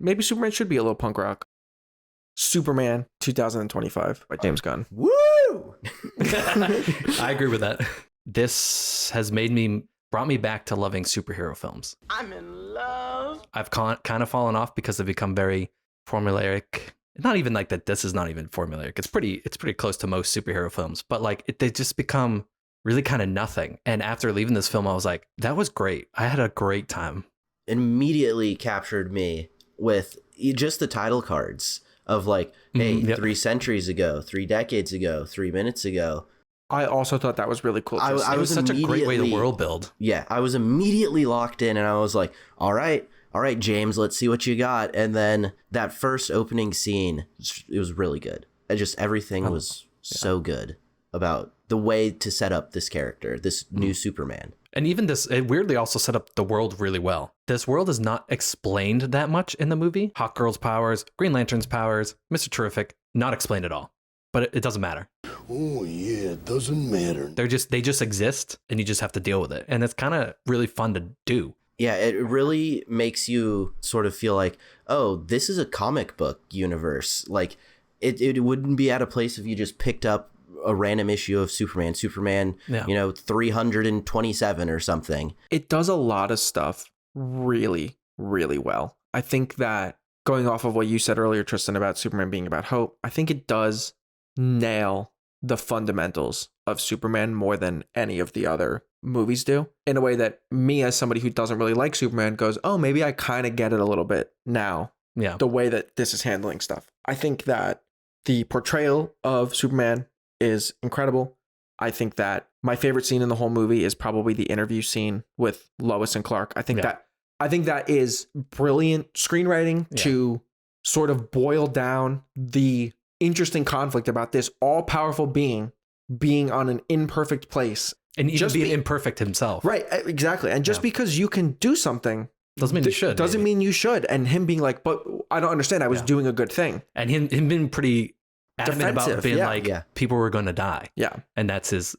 maybe Superman should be a little punk rock. Superman 2025 by James Gunn. Woo! I agree with that. This has brought me back to loving superhero films. I'm in love. I've kind of fallen off because they've become very formulaic. Not even like that. This is not even formulaic. It's pretty close to most superhero films, but like they just become really kind of nothing. And after leaving this film, I was like, that was great. I had a great time. It immediately captured me with just the title cards of like, hey, 3 centuries ago, 3 decades ago, 3 minutes ago. I also thought that was really cool. I It was such a great way to world build. Yeah, I was immediately locked in, and I was like, all right, James, let's see what you got. And then that first opening scene, it was really good. Everything was so good about the way to set up this character, this new Superman. And even this, it weirdly also set up the world really well. This world is not explained that much in the movie. Hawkgirl's powers, Green Lantern's powers, Mr. Terrific, not explained at all. But it doesn't matter. Oh, yeah, it doesn't matter. They just exist, and you just have to deal with it. And it's kind of really fun to do. Yeah, it really makes you sort of feel like, oh, this is a comic book universe. Like, it wouldn't be out of place if you just picked up a random issue of Superman, 327 or something. It does a lot of stuff really, really well. I think that going off of what you said earlier, Tristan, about Superman being about hope, I think it does nail the fundamentals of Superman more than any of the other movies do, in a way that me, as somebody who doesn't really like Superman, goes, oh, maybe I kind of get it a little bit now. Yeah. The way that this is handling stuff. I think that the portrayal of Superman is incredible. I think that my favorite scene in the whole movie is probably the interview scene with Lois and Clark. I think that is brilliant screenwriting to sort of boil down the interesting conflict about this all-powerful being on an imperfect place. And even being imperfect himself. Right, exactly. And just because you can do something doesn't mean you should. Doesn't mean you should. And him being like, but I don't understand. I was doing a good thing. And him being pretty adamant about being people were going to die. Yeah. And that's his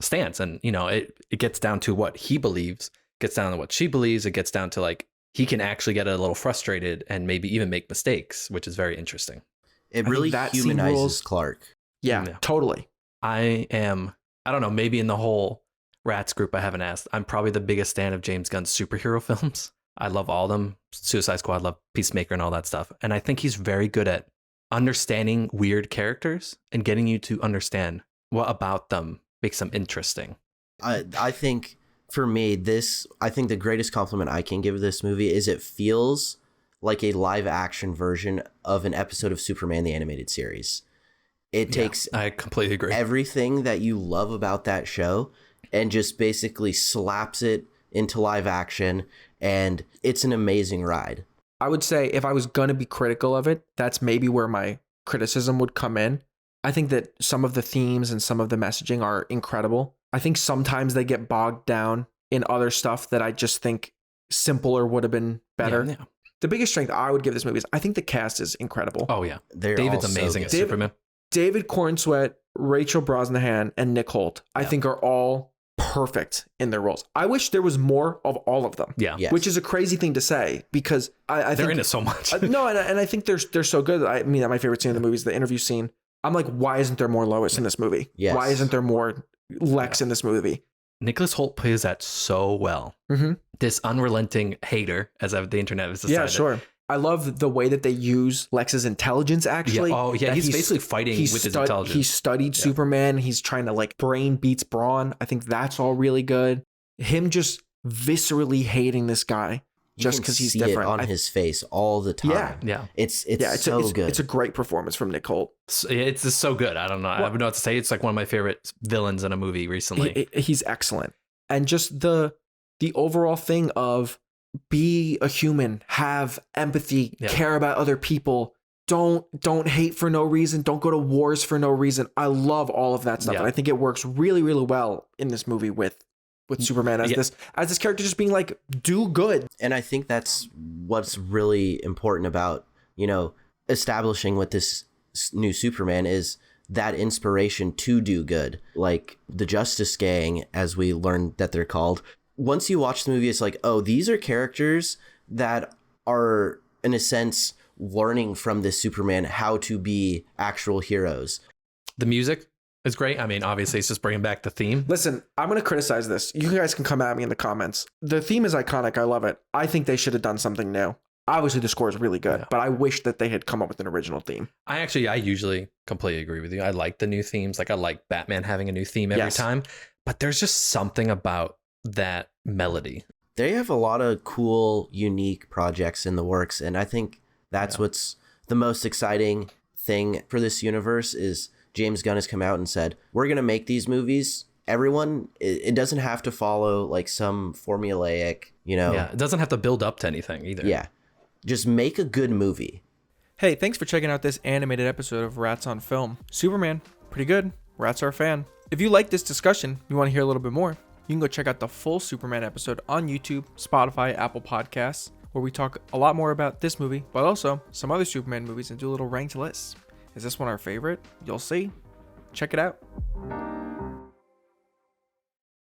stance. And, it gets down to what he believes, gets down to what she believes. It gets down to like, he can actually get a little frustrated and maybe even make mistakes, which is very interesting. It really humanizes Clark. Yeah, totally. I don't know, maybe in the whole Rats group I haven't asked, I'm probably the biggest fan of James Gunn's superhero films. I love all of them. Suicide Squad, love Peacemaker and all that stuff. And I think he's very good at understanding weird characters and getting you to understand what about them makes them interesting. I think for me, I think the greatest compliment I can give this movie is it feels like a live action version of an episode of Superman the Animated Series. It takes I completely agree. everything that you love about that show and just basically slaps it into live action, and it's an amazing ride. I would say if I was going to be critical of it, that's maybe where my criticism would come in. I think that some of the themes and some of the messaging are incredible. I think sometimes they get bogged down in other stuff that I just think simpler would have been better. Yeah. The biggest strength I would give this movie is I think the cast is incredible. Oh, yeah. David's amazing as Superman. David Cornsweet, Rachel Brosnahan, and Nick Holt, I think are all perfect in their roles. I wish there was more of all of them. Yeah. Yes. Which is a crazy thing to say because I they're think, in it so much. no, and I think they're so good. I mean, my favorite scene in the movie is the interview scene. I'm like, why isn't there more Lois in this movie? Yes. Why isn't there more Lex in this movie? Nicholas Holt plays that so well. Mm-hmm. This unrelenting hater, as the internet has decided. Yeah, sure. I love the way that they use Lex's intelligence, actually. Yeah. Oh, yeah. He's basically fighting with his intelligence. He studied Superman. He's trying to like brain beats brawn. I think that's all really good. Him just viscerally hating this guy just because he's different. It on his face all the time. Yeah. It's so good. It's a great performance from Nick Holt. It's just so good. I don't know. I don't know what to say. It's like one of my favorite villains in a movie recently. He's excellent. And just the overall thing of be a human, have empathy, care about other people. Don't hate for no reason. Don't go to wars for no reason. I love all of that stuff. And I think it works really, really well in this movie with Superman as this character just being like, do good. And I think that's what's really important about, establishing with this new Superman is that inspiration to do good. Like the Justice Gang, as we learned that they're called. Once you watch the movie, it's like, oh, these are characters that are in a sense, learning from this Superman how to be actual heroes. The music is great. I mean, obviously, it's just bringing back the theme. Listen, I'm going to criticize this. You guys can come at me in the comments. The theme is iconic. I love it. I think they should have done something new. Obviously, the score is really good, but I wish that they had come up with an original theme. I usually completely agree with you. I like the new themes. Like, I like Batman having a new theme every time, but there's just something about that melody. They have a lot of cool, unique projects in the works, and I think that's what's the most exciting thing for this universe is James Gunn has come out and said, we're going to make these movies. Everyone, it doesn't have to follow like some formulaic, it doesn't have to build up to anything either. Yeah. Just make a good movie. Hey, thanks for checking out this animated episode of Rats on Film. Superman, pretty good. Rats are a fan. If you like this discussion, you want to hear a little bit more, you can go check out the full Superman episode on YouTube, Spotify, Apple Podcasts, where we talk a lot more about this movie, but also some other Superman movies and do a little ranked list. Is this one our favorite? You'll see. Check it out.